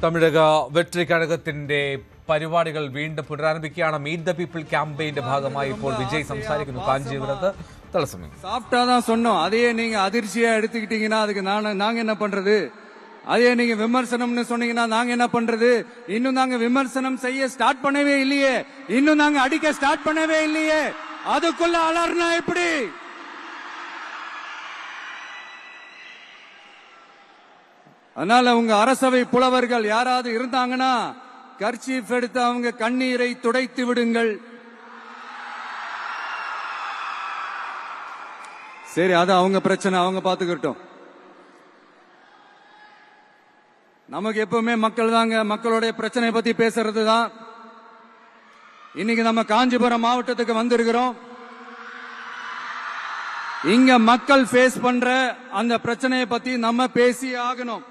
തമിഴക വെട്രി കഴകത്തിന്റെ പരിപാടികൾ വീണ്ടും പുനരാരംഭിക്കുകയാണ്. Meet the people ക്യാമ്പയിന്റെ ഭാഗമായി ഇപ്പോൾ വിജയ് സംസാരിക്കുന്നു കാஞ்சிபுரത്ത്. തലസമയം சாப்பிட்டாதான் சொன்னோம். அதையே நீங்க அதிர்ச்சியா எடுத்துக்கிட்டீங்கன்னா அதுக்கு நாங்க என்ன பண்றது? அதே நீங்க விமர்சனம்னு சொன்னீங்கன்னா நாங்க என்ன பண்றது? இன்னும் நாங்க விமர்சனம் செய்ய ஸ்டார்ட் பண்ணவே இல்லையே, இன்னும் நாங்க அடிக்க ஸ்டார்ட் பண்ணவே இல்லையே, அதுக்குள்ள அலர்னா எப்படி? அதனால உங்க அரசவை புலவர்கள் யாராவது இருந்தாங்கன்னா கர்ச்சீஃப் எடுத்து அவங்க கண்ணீரை துடைத்து விடுங்கள். சரி, அது அவங்க பிரச்சனை, அவங்க பாத்துக்கிட்டோம். நமக்கு எப்பவுமே மக்கள் தாங்க, மக்களுடைய பிரச்சனை பத்தி பேசுறது தான். இன்னைக்கு நம்ம காஞ்சிபுரம் மாவட்டத்துக்கு வந்திருக்கிறோம். இங்க மக்கள் ஃபேஸ் பண்ற அந்த பிரச்சனையை பத்தி நம்ம பேசி ஆகணும்.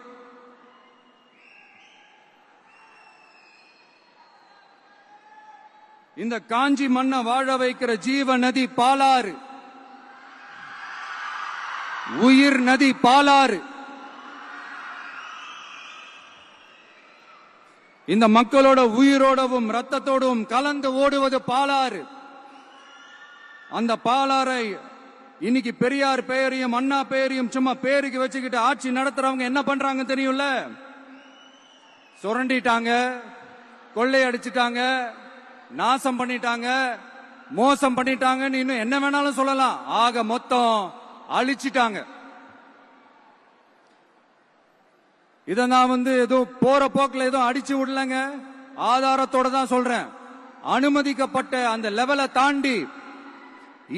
இந்த காஞ்சி மண்ணை வாழ வைக்கிற ஜீவ நதி பாலாறு, உயிர் நதி பாலாறு. இந்த மக்களோட உயிரோடவும் ரத்தத்தோடும் கலந்து ஓடுவது பாலாறு. அந்த பாலாறை இன்னைக்கு பெரியார் பெயரையும் அண்ணா பெயரையும் சும்மா பேருக்கு வச்சுக்கிட்டு ஆட்சி நடத்துறவங்க என்ன பண்றாங்க தெரியும்ல? சுரண்டிட்டாங்க, கொள்ளையடிச்சிட்டாங்க, நாசம் பண்ணிட்டாங்க, மோசம் பண்ணிட்டாங்கன்னு இன்னும் என்ன வேணாலும் சொல்லலாம். ஆக மொத்தம் அழிச்சிட்டாங்க. இத நான் ஏதோ போற போக்குல ஏதோ அடிச்சு விடலங்க, ஆதாரத்தோட தான் சொல்றேன். அனுமதிக்கப்பட்ட அந்த லெவலை தாண்டி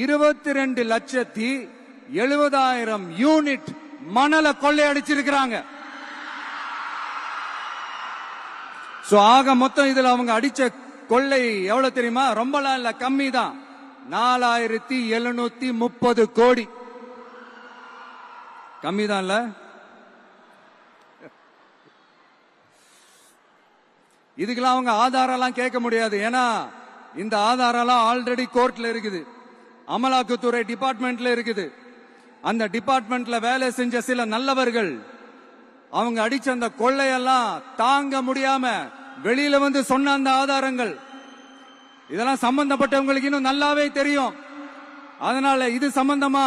22,70,000 யூனிட் மணலை கொள்ளையடிச்சிருக்கிறாங்க. ஆக மொத்தம் இதுல அவங்க அடிச்ச கொள்ளை எவ்வளவு தெரியுமா? ரொம்பலாம் இல்ல, கம்மி தான். 4,730 கோடி. கம்மி தான் இல்ல? இதுக்கெல்லாம் அவங்க ஆதாரம் கேட்க முடியாது. ஏன்னா இந்த ஆதாரம் ஆல்ரெடி கோர்ட்ல இருக்குது, அமலாக்கத்துறை டிபார்ட்மெண்ட்ல இருக்குது. அந்த டிபார்ட்மெண்ட்ல வேலை செஞ்ச சில நல்லவர்கள் அவங்க அடிச்ச அந்த கொள்ளையெல்லாம் தாங்க முடியாம வெளியில சொன்ன அந்த ஆதாரங்கள் இதெல்லாம் சம்பந்தப்பட்டவங்களுக்கு இன்னும் நல்லாவே தெரியும். அதனால இது சம்பந்தமா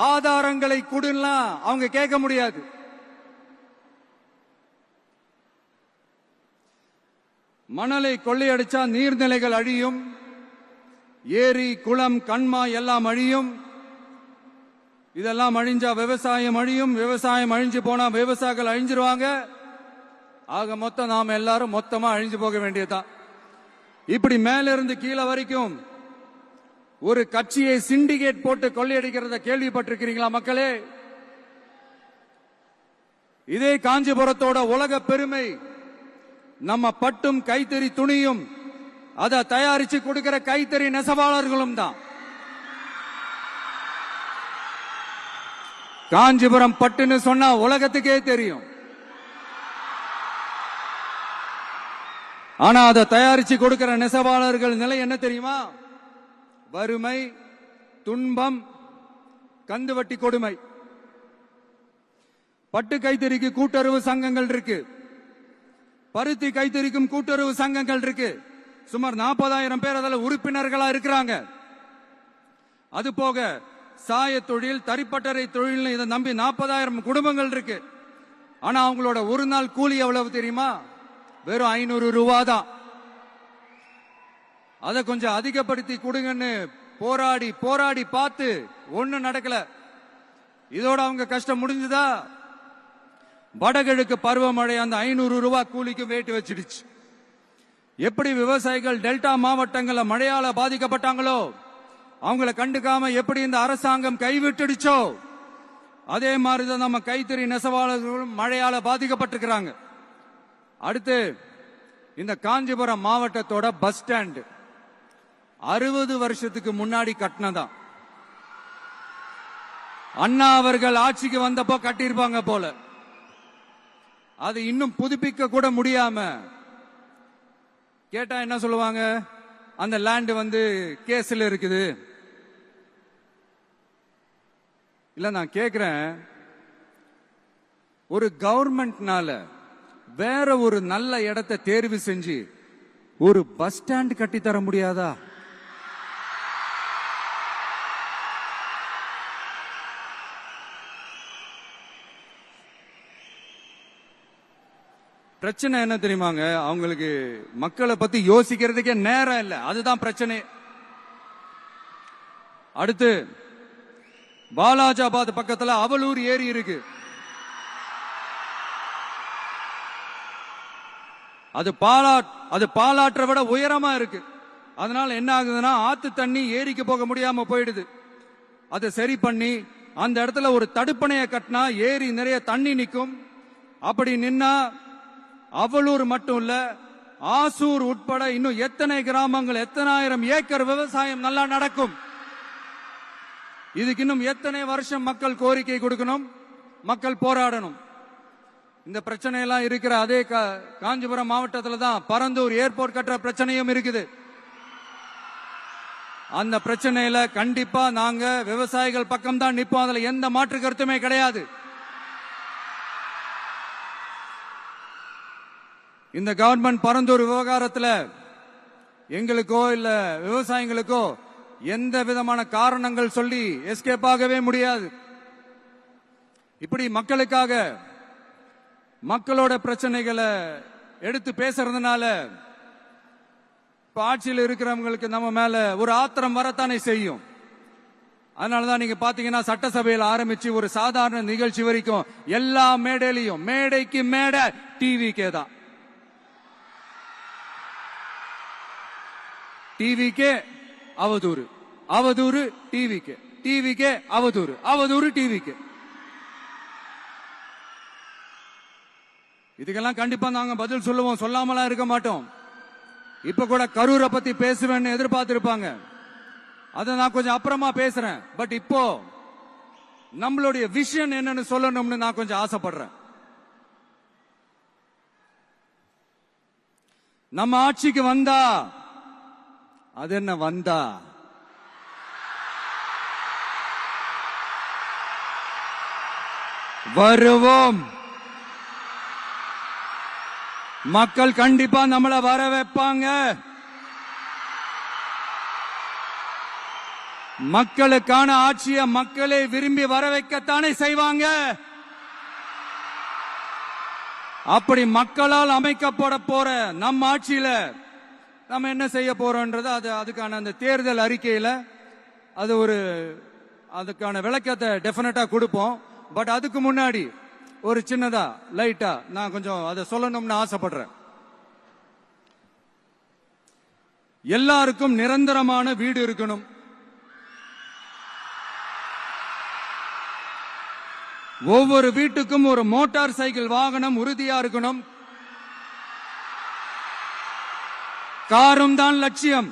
ஆதாரங்களை கொடுலாம் அவங்க கேட்க முடியாது. மணலை கொள்ளையடிச்சா நீர்நிலைகள் அழியும், ஏரி குளம் கண்மா எல்லாம் அழியும். இதெல்லாம் அழிஞ்சா விவசாயம் அழியும், விவசாயம் அழிஞ்சு போனா விவசாயிகள் அழிஞ்சிருவாங்க. ஆக மொத்தம் நாம எல்லாரும் மொத்தமா அழிஞ்சு போக வேண்டியதுதான். இப்படி மேல இருந்து கீழே வரைக்கும் ஒரு கட்சியை சிண்டிகேட் போட்டு கொள்ளையடிக்கிறத கேள்விப்பட்டிருக்கிறீங்களா மக்களே? இதே காஞ்சிபுரத்தோட உலக பெருமை நம்ம பட்டும் கைத்தறி துணியும் அதை தயாரிச்சு கொடுக்கிற கைத்தறி நெசவாளர்களும் தான். காஞ்சிபுரம் பட்டுன்னு சொன்னா உலகத்துக்கே தெரியும். ஆனா அதை தயாரிச்சு கொடுக்கிற நெசவாளர்கள் நிலை என்ன தெரியுமா? வறுமை, துன்பம், கந்துவட்டி கொடுமை. பட்டு கைத்தறிக்கு கூட்டுறவு சங்கங்கள் இருக்கு, பருத்தி கைத்தறிக்கும் கூட்டுறவு சங்கங்கள் இருக்கு. சுமார் 40,000 பேர் அதில் உறுப்பினர்களா இருக்கிறாங்க. அது போக சாய தொழில், தறிப்பட்டறை தொழில் இதை நம்பி 40,000 குடும்பங்கள் இருக்கு. ஆனா அவங்களோட ஒரு நாள் கூலி எவ்வளவு தெரியுமா? வெறும் 500 ரூபா தான். அதை கொஞ்சம் அதிகப்படுத்தி கொடுங்கன்னு போராடி போராடி பார்த்து ஒண்ணு நடக்கல. இதோட அவங்க கஷ்டம் முடிஞ்சுதா? வடகிழக்கு பருவமழை அந்த 500 ரூபா கூலிக்கு வேட்டு வச்சிடுச்சு. எப்படி விவசாயிகள் டெல்டா மாவட்டங்கள்ல மழையால பாதிக்கப்பட்டாங்களோ அவங்களை கண்டுக்காம எப்படி இந்த அரசாங்கம் கைவிட்டுடுச்சோ அதே மாதிரிதான் நம்ம கைத்தறி நெசவாளர்களும் மழையால பாதிக்கப்பட்டிருக்கிறாங்க. அடுத்து இந்த காஞ்சிபுரம் மாவட்டத்தோட பஸ் ஸ்டாண்ட் 60 வருஷத்துக்கு முன்னாடி கட்டினதான். அண்ணா அவர்கள் ஆட்சிக்கு வந்தப்போ கட்டியிருப்பாங்க போல. அது இன்னும் புதுப்பிக்க கூட முடியாம கேட்டா என்ன சொல்லுவாங்க? அந்த லேண்ட் கேஸ்ல இருக்குது. இல்ல நான் கேக்குறேன், ஒரு கவர்மெண்ட்னால வேற ஒரு நல்ல இடத்தை தேர்வு செஞ்சு ஒரு பஸ் ஸ்டாண்ட் கட்டி தர முடியாதா? பிரச்சனை என்ன தெரியுமாங்க, அவங்களுக்கு மக்களை பத்தி யோசிக்கிறதுக்கே நேரம் இல்லை. அதுதான் பிரச்சனை. அடுத்து வாலாஜாபாத் பக்கத்துல அவலூர் ஏரி இருக்கு. அது பாலாற்றை விட உயரமா இருக்கு. அதனால என்ன ஆகுதுன்னா ஆத்து தண்ணி ஏரிக்கு போக முடியாம போயிடுது. அதை சரி பண்ணி அந்த இடத்துல ஒரு தடுப்பணையை கட்டினா ஏரி நிறைய தண்ணி நிற்கும். அப்படி நின்னா அவலூர் மட்டும் இல்ல, ஆசூர் உட்பட இன்னும் எத்தனை கிராமங்கள், எத்தனை ஆயிரம் ஏக்கர் விவசாயம் நல்லா நடக்கும். இதுக்கு இன்னும் எத்தனை வருஷம் மக்கள் கோரிக்கை கொடுக்கணும், மக்கள் போராடணும். இந்த பிரச்சனை எல்லாம் இருக்கிற அதே காஞ்சிபுரம் மாவட்டத்தில் தான் பரந்தூர் ஏர்போர்ட் கட்டுற பிரச்சனையும் இருக்குது. அந்த பிரச்சனையில கண்டிப்பா நாங்க விவசாயிகள் பக்கம் தான் நிப்போம். அதுல எந்த மாற்று கருத்துமே கிடையாது. இந்த கவர்மெண்ட் பரந்தூர் விவகாரத்துல எங்களுக்கோ இல்ல விவசாயிகளுக்கோ எந்த விதமான காரணங்கள் சொல்லி எஸ்கேப் ஆகவே முடியாது. இப்படி மக்களுக்காக மக்களோட பிரச்சனைகளை எடுத்து பேசுறதுனால இப்ப ஆட்சியில் இருக்கிறவங்களுக்கு நம்ம மேல ஒரு ஆத்திரம் வரத்தானே செய்யும். அதனாலதான் நீங்க பாத்தீங்கன்னா சட்டசபையில் ஆரம்பிச்சு ஒரு சாதாரண நிகழ்ச்சி வரைக்கும் எல்லா மேடையிலையும் மேடைக்கு மேடை டிவிக்கே தான். டிவிக்கே அவதூறு, அவதூறு டிவிக்கே, டிவிக்கே அவதூறு, அவதூறு டிவிக்கே. இதுக்கெல்லாம் கண்டிப்பா நாங்க பதில் சொல்லுவோம், சொல்லாமலாம் இருக்க மாட்டோம். இப்ப கூட கரூரை பத்தி பேசுவேன்னு எதிர்பார்த்திருப்பாங்க. அதை நான் கொஞ்சம் அப்புறமா பேசுறேன். பட் இப்போ நம்மளுடைய விஷன் என்னன்னு சொல்லணும்னு நான் கொஞ்சம் ஆசைப்படுறேன். நம்ம ஆட்சிக்கு வந்தா அது என்ன வந்தா வருவோம். மக்கள் கண்டிப்பா நம்மளை வர வைப்பாங்க. மக்களுக்கான ஆட்சியை மக்களே விரும்பி வர வைக்கத்தானே செய்வாங்க. அப்படி மக்களால் அமைக்கப்பட போற நம் ஆட்சியில நம்ம என்ன செய்ய போறோம்ன்றது அதுக்கான அந்த தேர்தல் அறிக்கையில அதுக்கான விளக்கத்தை டெஃபினட்டா கொடுப்போம். பட் அதுக்கு முன்னாடி ஒரு சின்னதா லைட்டா நான் கொஞ்சம் அதை சொல்லணும்னு ஆசைப்படுறேன். எல்லாருக்கும் நிரந்தரமான வீடு இருக்கணும். ஒவ்வொரு வீட்டுக்கும் ஒரு மோட்டார் சைக்கிள் வாகனம் உறுதியா இருக்கணும். காரும் தான் லட்சியம்.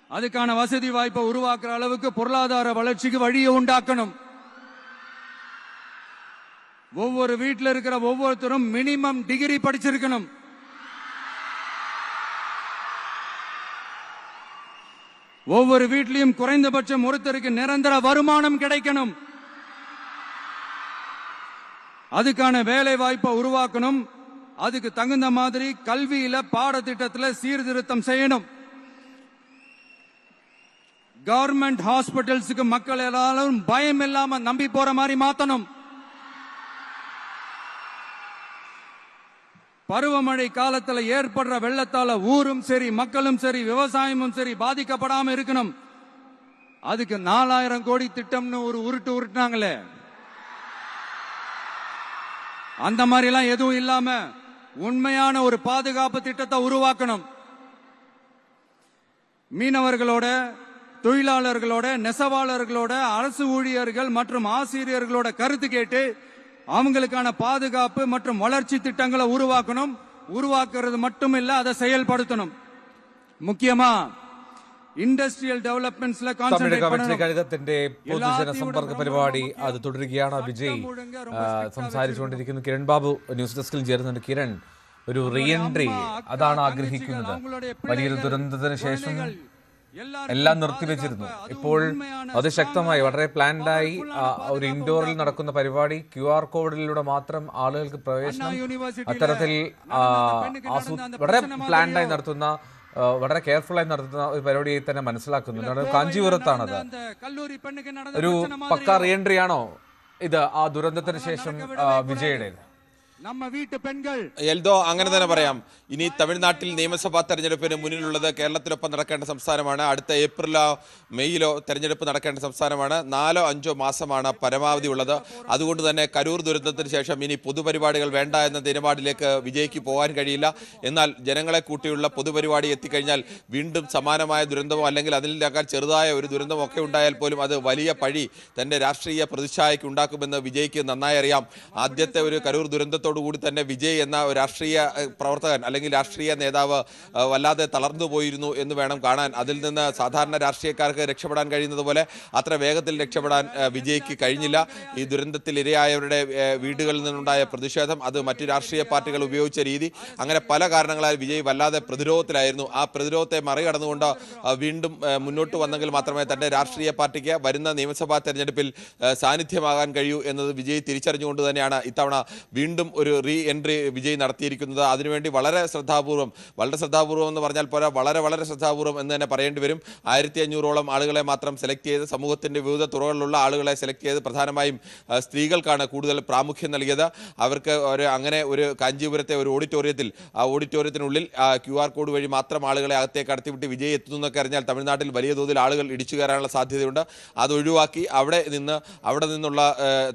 அதுக்கான வசதி வாய்ப்பை உருவாக்குற அளவுக்கு பொருளாதார வளர்ச்சிக்கு வழியை உண்டாக்கணும். ஒவ்வொரு வீட்டில் இருக்கிற ஒவ்வொருத்தரும் மினிமம் டிகிரி படிச்சிருக்கணும். ஒவ்வொரு வீட்டிலையும் குறைந்தபட்சம் ஒருத்தருக்கு நிரந்தர வருமானம் கிடைக்கணும். அதுக்கான வேலை வாய்ப்பை உருவாக்கணும். அதுக்கு தகுந்த மாதிரி கல்வியில பாடத்திட்டத்தில் சீர்திருத்தம் செய்யணும். கவர்மெண்ட் ஹாஸ்பிட்டல்ஸுக்கு மக்கள் எல்லாரும் பயம் இல்லாம நம்பி போற மாதிரி மாத்தணும். பருவமழை காலத்துல ஏற்படுற வெள்ளத்தால ஊரும் சரி மக்களும் சரி விவசாயமும் சரி பாதிக்கப்படாம இருக்கணும். அதுக்கு 4000 கோடி திட்டம்னு ஒரு உருட்டுனாங்களே, அந்த மாதிரி எல்லாம் எதுவும் இல்லாம உண்மையான ஒரு பாதுகாப்பு திட்டத்தை உருவாக்கணும். மீனவர்களோட, தொழிலாளர்களோட, நெசவாளர்களோட, அரசு ஊழியர்கள் மற்றும் ஆசிரியர்களோட கருத்து கேட்டு அவங்களுக்கான பாதுகாப்பு மற்றும் வளர்ச்சி திட்டங்களை உருவாக்கணும். உருவாக்குறது மட்டும் இல்ல, அதை செயல்படுத்தணும். முக்கியமா ഇൻഡസ്ട്രിയൽ ഡെവലപ്മെന്റ്സിലെ കഴകത്തിന്റെ പൊതുജന സമ്പർക്ക പരിപാടി അത് തുടരുകയാണ്. വിജയ് സംസാരിച്ചുകൊണ്ടിരിക്കുന്നു. കിരൺ ബാബു ന്യൂസ് ഡെസ്കിൽ ചേരുന്നുണ്ട്. കിരൺ, ഒരു റീഎൻട്രി അതാണ് ആഗ്രഹിക്കുന്നത്. വലിയൊരു ദുരന്തത്തിന് ശേഷം എല്ലാം നിർത്തിവെച്ചിരുന്നു. ഇപ്പോൾ അത് ശക്തമായി വളരെ പ്ലാൻഡായി ഒരു ഇൻഡോറിൽ നടക്കുന്ന പരിപാടി QR കോഡിലൂടെ മാത്രം ആളുകൾക്ക് പ്രവേശനം, അത്തരത്തിൽ വളരെ പ്ലാൻഡായി നടത്തുന്ന വളരെ കെയർഫുള്ളായി നടത്തുന്ന ഒരു പരിപാടിയായി തന്നെ മനസ്സിലാക്കുന്നുണ്ട്. കാഞ്ചീപുരത്താണത്. ഒരു പക്ക റീഎൻട്രി ആണോ ഇത് ആ ദുരന്തത്തിന് ശേഷം വിജയുടേത്? എൽദോ, അങ്ങനെ തന്നെ പറയാം. ഇനി തമിഴ്നാട്ടിൽ നിയമസഭാ തെരഞ്ഞെടുപ്പിന് മുന്നിലുള്ളത് കേരളത്തിനൊപ്പം നടക്കേണ്ട സംസ്ഥാനമാണ്. അടുത്ത ഏപ്രിലോ മെയ്യിലോ തെരഞ്ഞെടുപ്പ് നടക്കേണ്ട സംസ്ഥാനമാണ്. 4-5 മാസമാണ് പരമാവധി ഉള്ളത്. അതുകൊണ്ട് തന്നെ കരൂർ ദുരന്തത്തിന് ശേഷം ഇനി പൊതുപരിപാടികൾ വേണ്ട എന്ന നിലപാടിലേക്ക് വിജയ്ക്ക് പോകാൻ കഴിയില്ല. എന്നാൽ ജനങ്ങളെ കൂട്ടിയുള്ള പൊതുപരിപാടി എത്തിക്കഴിഞ്ഞാൽ വീണ്ടും സമാനമായ ദുരന്തമോ അല്ലെങ്കിൽ അതിലേക്കാൾ ചെറുതായ ഒരു ദുരന്തമോ ഒക്കെ ഉണ്ടായാൽ പോലും അത് വലിയ പഴി തന്റെ രാഷ്ട്രീയ പ്രതിച്ഛായയ്ക്ക് ഉണ്ടാക്കുമെന്ന് വിജയ്ക്ക് നന്നായി അറിയാം. ആദ്യത്തെ ഒരു കരൂർ ദുരന്തത്തോടുകൂടി തന്നെ വിജയ് എന്ന രാഷ്ട്രീയ പ്രവർത്തകൻ അല്ലെങ്കിൽ രാഷ്ട്രീയ നേതാവ് വല്ലാതെ തളർന്നു പോയിരുന്നു എന്ന് വേണം കാണാൻ. അതിൽ നിന്ന് സാധാരണ രാഷ്ട്രീയക്കാർക്ക് രക്ഷപ്പെടാൻ കഴിയുന്നത് പോലെ അത്ര വേഗത്തിൽ രക്ഷപ്പെടാൻ വിജയ്ക്ക് കഴിഞ്ഞില്ല. ഈ ദുരന്തത്തിൽ ഇരയായവരുടെ വീടുകളിൽ നിന്നുണ്ടായ പ്രതിഷേധം, അത് മറ്റു രാഷ്ട്രീയ പാർട്ടികൾ ഉപയോഗിച്ച രീതി, അങ്ങനെ പല കാരണങ്ങളാൽ വിജയ് വല്ലാതെ പ്രതിരോധത്തിലായിരുന്നു. ആ പ്രതിരോധത്തെ മറികടന്നുകൊണ്ട് വീണ്ടും മുന്നോട്ട് വന്നെങ്കിൽ മാത്രമേ തന്റെ രാഷ്ട്രീയ പാർട്ടിക്ക് വരുന്ന നിയമസഭാ തെരഞ്ഞെടുപ്പിൽ സാന്നിധ്യമാകാൻ കഴിയൂ എന്നത് വിജയ് തിരിച്ചറിഞ്ഞുകൊണ്ട് തന്നെയാണ് ഇത്തവണ വീണ്ടും ഒരു റീ എൻട്രി വിജയ് നടത്തിയിരിക്കുന്നത്. അതിനുവേണ്ടി വളരെ ശ്രദ്ധാപൂർവം എന്ന് പറഞ്ഞാൽ പോരാ, വളരെ ശ്രദ്ധാപൂർവം എന്ന് തന്നെ പറയേണ്ടി വരും. 1500ഓളം ആളുകളെ മാത്രം സെലക്ട് ചെയ്ത്, സമൂഹത്തിന്റെ വിവിധ തുറകളിലുള്ള ആളുകളെ സെലക്ട് ചെയ്ത്, പ്രധാനമായും സ്ത്രീകൾക്കാണ് കൂടുതൽ പ്രാമുഖ്യം നൽകിയത്. അവർക്ക് അങ്ങനെ ഒരു കാഞ്ചീപുരത്തെ ഒരു ഓഡിറ്റോറിയത്തിൽ, ആ ഓഡിറ്റോറിയത്തിനുള്ളിൽ QR കോഡ് വഴി മാത്രം ആളുകളെ അകത്തേക്ക് കടത്തിവിട്ട് വിജയ് എത്തുന്നു എന്നൊക്കെ അറിഞ്ഞാൽ തമിഴ്നാട്ടിൽ വലിയ തോതിൽ ആളുകൾ ഇടിച്ചു കയറാനുള്ള സാധ്യതയുണ്ട്. അത് ഒഴിവാക്കി അവിടെ നിന്നുള്ള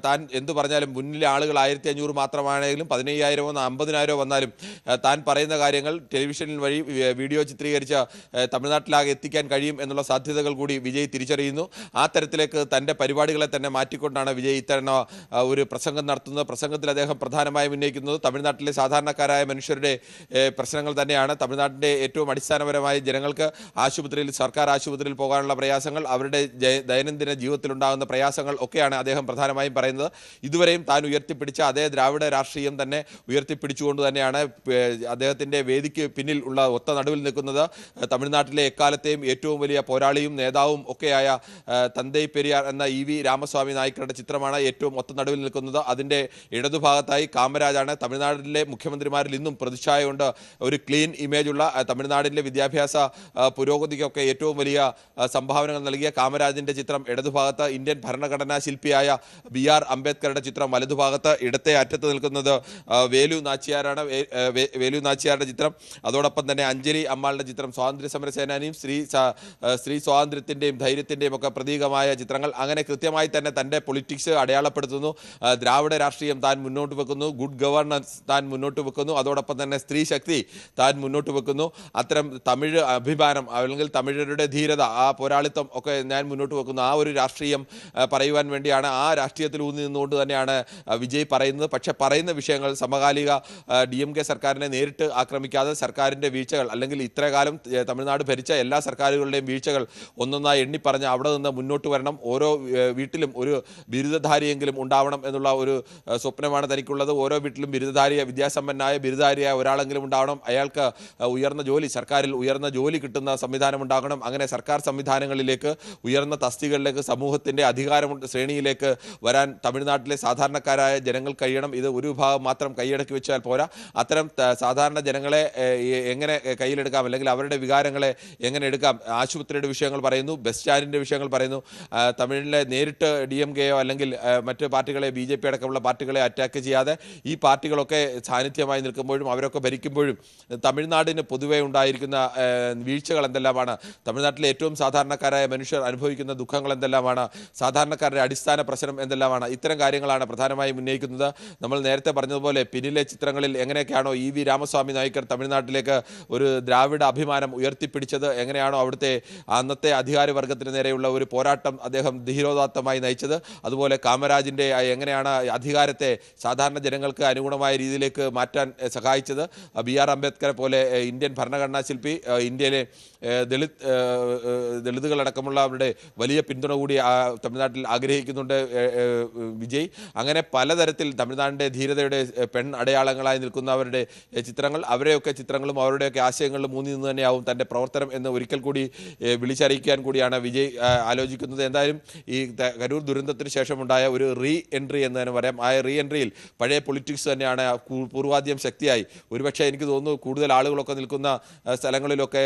താൻ എന്തു പറഞ്ഞാലും മുന്നിലെ ആളുകൾ 1500 മാത്രമാണെങ്കിലും 15,000 50,000 വന്നാലും താൻ പറയുന്ന കാര്യങ്ങൾ ടെലിവിഷനിൽ വഴി വീഡിയോ ചിത്രീകരിച്ച് തമിഴ്നാട്ടിലാകെ എത്തിക്കാൻ കഴിയും എന്നുള്ള സാധ്യതകൾ കൂടി വിജയ് തിരിച്ചറിയുന്നു. ആ തരത്തിലേക്ക് തൻ്റെ പരിപാടികളെ തന്നെ മാറ്റിക്കൊണ്ടാണ് വിജയ് ഇത്തവണ ഒരു പ്രസംഗം നടത്തുന്നത്. പ്രസംഗത്തിൽ അദ്ദേഹം പ്രധാനമായും ഉന്നയിക്കുന്നത് തമിഴ്നാട്ടിലെ സാധാരണക്കാരായ മനുഷ്യരുടെ പ്രശ്നങ്ങൾ തന്നെയാണ്. തമിഴ്നാട്ടിൻ്റെ ഏറ്റവും അടിസ്ഥാനപരമായ ജനങ്ങൾക്ക് സർക്കാർ ആശുപത്രിയിൽ പോകാനുള്ള പ്രയാസങ്ങൾ, അവരുടെ ദൈനംദിന ജീവിതത്തിലുണ്ടാകുന്ന പ്രയാസങ്ങൾ ഒക്കെയാണ് അദ്ദേഹം പ്രധാനമായും പറയുന്നത്. ഇതുവരെയും താൻ ഉയർത്തിപ്പിടിച്ച അതേ ദ്രാവിഡ രാഷ്ട്രീയം തന്നെ ഉയർത്തിപ്പിടിച്ചുകൊണ്ട് തന്നെയാണ് അദ്ദേഹത്തിൻ്റെ വേദിക്ക് പിന്നിൽ ഉള്ള ഒത്ത നടുവിൽ നിൽക്കുന്നത് തമിഴ്നാട്ടിലെ എക്കാലത്തെയും ഏറ്റവും വലിയ പോരാളിയും നേതാവും ഒക്കെയായ തന്തൈ പെരിയാർ എന്ന EV രാമസ്വാമി നായ്ക്കരുടെ ചിത്രമാണ് ഏറ്റവും ഒത്ത നടുവിൽ നിൽക്കുന്നത്. അതിൻ്റെ ഇടതുഭാഗത്തായി കാമരാജാണ്. തമിഴ്നാട്ടിലെ മുഖ്യമന്ത്രിമാരിൽ ഇന്നും പ്രതിച്ഛായയുണ്ട്. ഒരു ക്ലീൻ ഇമേജുള്ള, തമിഴ്നാടിൻ്റെ വിദ്യാഭ്യാസ പുരോഗതിക്കൊക്കെ ഏറ്റവും വലിയ സംഭാവനകൾ നൽകിയ കാമരാജിൻ്റെ ചിത്രം ഇടതുഭാഗത്ത്, ഇന്ത്യൻ ഭരണഘടനാ ശില്പിയായ BR അംബേദ്കറുടെ ചിത്രം വലതുഭാഗത്ത്, ഇടത്തെ അറ്റത്ത് നിൽക്കുന്നത് വേലു നാച്ചിയാരുടെ ചിത്രം, അതോടൊപ്പം തന്നെ അഞ്ജലി അമ്മാളുടെ ചിത്രം, സ്വാതന്ത്ര്യ സമര സേനാനിയും സ്ത്രീ സ്വാതന്ത്ര്യത്തിൻ്റെയും ധൈര്യത്തിൻ്റെയും ഒക്കെ പ്രതീകമായ ചിത്രങ്ങൾ. അങ്ങനെ കൃത്യമായി തന്നെ തൻ്റെ പൊളിറ്റിക്സ് അടയാളപ്പെടുത്തുന്നു. ദ്രാവിഡ രാഷ്ട്രീയം താൻ മുന്നോട്ട് വെക്കുന്നു, ഗുഡ് ഗവർണൻസ് താൻ മുന്നോട്ട് വെക്കുന്നു, അതോടൊപ്പം തന്നെ സ്ത്രീ ശക്തി താൻ മുന്നോട്ട് വെക്കുന്നു. അത്തരം തമിഴ് അഭിമാനം അല്ലെങ്കിൽ തമിഴരുടെ ധീരത, ആ പോരാളിത്തം ഒക്കെ ഞാൻ മുന്നോട്ട് വെക്കുന്നു. ആ ഒരു രാഷ്ട്രീയം പറയുവാൻ വേണ്ടിയാണ്, ആ രാഷ്ട്രീയത്തിൽ ഊന്നി നിന്നുകൊണ്ട് തന്നെയാണ് വിജയ് പറയുന്നത്. പക്ഷെ പറയുന്ന വിഷയങ്ങൾ സമകാലിക DMK സർക്കാരിനെ നേരിട്ട് ആക്രമിക്കാതെ സർക്കാരിൻ്റെ വീഴ്ചകൾ, അല്ലെങ്കിൽ ഇത്രകാലം തമിഴ്നാട് ഭരിച്ച എല്ലാ സർക്കാരുകളുടെയും വീഴ്ചകൾ ഒന്നൊന്നായി എണ്ണിപ്പറഞ്ഞ് അവിടെ നിന്ന് മുന്നോട്ട് വരണം. ഓരോ വീട്ടിലും ഒരു ബിരുദധാരിയെങ്കിലും ഉണ്ടാവണം എന്നുള്ള ഒരു സ്വപ്നമാണ് തനിക്കുള്ളത്. ഓരോ വീട്ടിലും വിദ്യാസമ്പന്നനായ ബിരുദധാരിയായ ഒരാളെങ്കിലും ഉണ്ടാവണം. അയാൾക്ക് ഉയർന്ന ജോലി, സർക്കാരിൽ ഉയർന്ന ജോലി കിട്ടുന്ന സംവിധാനം ഉണ്ടാകണം. അങ്ങനെ സർക്കാർ സംവിധാനങ്ങളിലേക്ക്, ഉയർന്ന തസ്തികകളിലേക്ക്, സമൂഹത്തിൻ്റെ അധികാര ശ്രേണിയിലേക്ക് വരാൻ തമിഴ്നാട്ടിലെ സാധാരണക്കാരായ ജനങ്ങൾ കഴിയണം. ഇത് ഒരു വിഭാഗം മാത്രം കൈയടക്കി വെച്ചാൽ പോരാ. അത്തരം സാധാരണ ജനങ്ങളെ എങ്ങനെ കയ്യിലെടുക്കാം, അല്ലെങ്കിൽ അവരുടെ വികാരങ്ങളെ എങ്ങനെ എടുക്കാം. ആശുപത്രിയുടെ വിഷയങ്ങൾ പറയുന്നു, ബസ് സ്റ്റാൻഡിൻ്റെ വിഷയങ്ങൾ പറയുന്നു. തമിഴിലെ നേരിട്ട് DMKയോ അല്ലെങ്കിൽ മറ്റ് പാർട്ടികളെ, BJP അടക്കമുള്ള പാർട്ടികളെ അറ്റാക്ക് ചെയ്യാതെ ഈ പാർട്ടികളൊക്കെ സാന്നിധ്യമായി നിൽക്കുമ്പോഴും അവരൊക്കെ ഭരിക്കുമ്പോഴും തമിഴ്നാടിന് പൊതുവെ ഉണ്ടായിരിക്കുന്ന വീഴ്ചകൾ എന്തെല്ലാമാണ്, തമിഴ്നാട്ടിലെ ഏറ്റവും സാധാരണക്കാരായ മനുഷ്യർ അനുഭവിക്കുന്ന ദുഃഖങ്ങൾ എന്തെല്ലാമാണ്, സാധാരണക്കാരുടെ അടിസ്ഥാന പ്രശ്നം എന്തെല്ലാമാണ്, ഇത്തരം കാര്യങ്ങളാണ് പ്രധാനമായും ഉന്നയിക്കുന്നത്. നമ്മൾ നേരത്തെ പറഞ്ഞതുപോലെ പിന്നിലെ ചിത്രങ്ങളിൽ എങ്ങനെയൊക്കെയാണോ EV രാമസ്വാമി നായ്ക്കർ തമിഴ്നാട്ടിലേക്ക് ഒരു ദ്രാവിഡ അഭിമാനം ഉയർത്തിപ്പിടിച്ചത്, എങ്ങനെയാണോ അവിടുത്തെ അന്നത്തെ അധികാരവർഗത്തിന് നേരെയുള്ള ഒരു പോരാട്ടം അദ്ദേഹം ധീരോദാത്തമായി നയിച്ചത്, അതുപോലെ കാമരാജിൻ്റെ എങ്ങനെയാണ് അധികാരത്തെ സാധാരണ ജനങ്ങൾക്ക് അനുഗുണമായ രീതിയിലേക്ക് മാറ്റാൻ സഹായിച്ചത്, BR അംബേദ്കറെ പോലെ ഇന്ത്യൻ ഭരണഘടനാ ശില്പി, ഇന്ത്യയിലെ ദളിതുകളടക്കമുള്ളവരുടെ വലിയ പിന്തുണ കൂടി തമിഴ്നാട്ടിൽ ആഗ്രഹിക്കുന്നുണ്ട് വിജയ്. അങ്ങനെ പലതരത്തിൽ തമിഴ്നാടിൻ്റെ ധീരതയുടെ വിജയുടെ പെൺ അടയാളങ്ങളായി നിൽക്കുന്നവരുടെ ചിത്രങ്ങൾ, അവരെയൊക്കെ ചിത്രങ്ങളും അവരുടെയൊക്കെ ആശയങ്ങളിലും ഊന്നി നിന്ന് തന്നെയാവും തൻ്റെ പ്രവർത്തനം എന്ന് ഒരിക്കൽ കൂടി വിളിച്ചറിയിക്കാൻ കൂടിയാണ് വിജയ് ആലോചിക്കുന്നത്. എന്തായാലും ഈ കരൂർ ദുരന്തത്തിന് ശേഷമുണ്ടായ ഒരു റീ എൻട്രി എന്ന് തന്നെ പറയാം. ആ റീ എൻട്രിയിൽ പഴയ പൊളിറ്റിക്സ് തന്നെയാണ് പൂർവാധികം ശക്തിയായി. ഒരുപക്ഷെ എനിക്ക് തോന്നുന്നു കൂടുതൽ ആളുകളൊക്കെ നിൽക്കുന്ന സ്ഥലങ്ങളിലൊക്കെ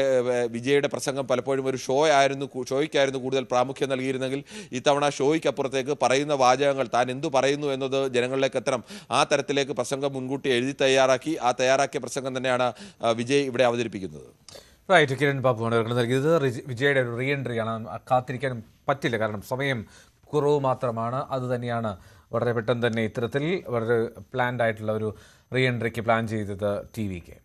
വിജയുടെ പ്രസംഗം പലപ്പോഴും ഒരു ഷോയ്ക്കായിരുന്നു കൂടുതൽ പ്രാമുഖ്യം നൽകിയിരുന്നെങ്കിൽ ഇത്തവണ ഷോയ്ക്കപ്പുറത്തേക്ക് പറയുന്ന വാചകങ്ങൾ, താൻ എന്തു പറയുന്നു എന്നത് ജനങ്ങളിലേക്ക് എത്തണം. ആ തരത്തിലേക്ക് പ്രസംഗം മുൻകൂട്ടി എഴുതി തയ്യാറാക്കി ആ തയ്യാറാക്കിയ പ്രസംഗം തന്നെയാണ് വിജയ് ഇവിടെ അവതരിപ്പിക്കുന്നത്. റൈറ്റ്, കിരൺ ബാബുവാണ് വിവരങ്ങൾ നൽകിയത്. വിജയുടെ ഒരു റീ എൻട്രിയാണ്. കാത്തിരിക്കാനും പറ്റില്ല, കാരണം സമയം കുറവ് മാത്രമാണ്. അത് തന്നെയാണ് വളരെ പെട്ടെന്ന് തന്നെ ഇത്തരത്തിൽ വളരെ പ്ലാൻഡ് ആയിട്ടുള്ള ഒരു റീ എൻട്രിക്ക് പ്ലാൻ ചെയ്തത് TV-ക്ക്.